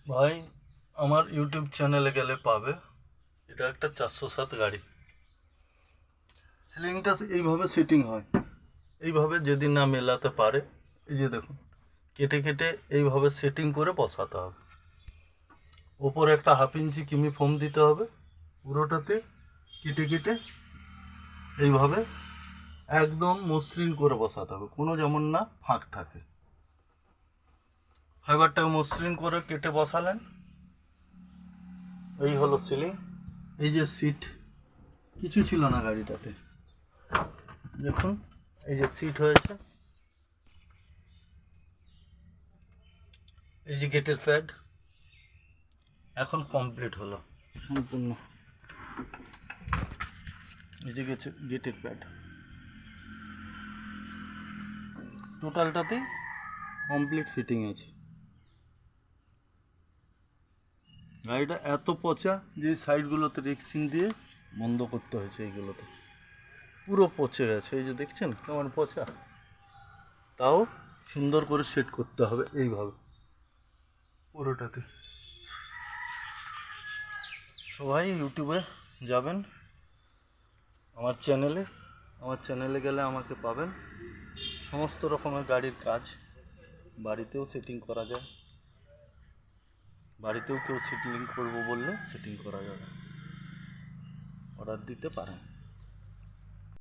ভাই আমার ইউটিউব চ্যানেলে গেলে পাবে, এটা একটা 407 গাড়ি। সিলিংটা এইভাবে সেটিং হয়, এইভাবে যেদিন না মেলাতে পারে, এই যে দেখুন কেটে কেটে এইভাবে সেটিং করে বসাতে হবে। ওপরে একটা 1/2 ইঞ্চি কিমি ফোম দিতে হবে, পুরোটাতে কেটে কেটে এইভাবে একদম মসৃণ করে বসাতে হবে, কোনো যেমন না ফাঁক থাকে। ফাইবারটাকে মসৃণ করে কেটে বসালেন, এই হলো সিলিং। এই যে সিট, কিছু ছিল না গাড়িটাতে, দেখুন এই যে সিট হয়েছে, এই যে গেটের প্যাড এখন কমপ্লিট হলো সম্পূর্ণ। এই যে গেটের প্যাড টোটালটাতেই কমপ্লিট ফিটিং আছে। গাড়িটা এত পচা যে সাইডগুলোতে রেক্সিং দিয়ে বন্ধ করতে হয়েছে, এইগুলোতে পুরো পচে গেছে। এই যে দেখছেন কেমন পচা, তাও সুন্দর করে সেট করতে হবে এইভাবে পুরোটাতে। সবাই ইউটিউবে যাবেন, আমার চ্যানেলে গেলে আমাকে পাবেন। সমস্ত রকমের গাড়ির কাজ বাড়িতেও সেটিং করা যায়, বাড়িতেও কেউ সেটিং করবো বললে সেটিং করা যাবে, অর্ডার দিতে পারেন।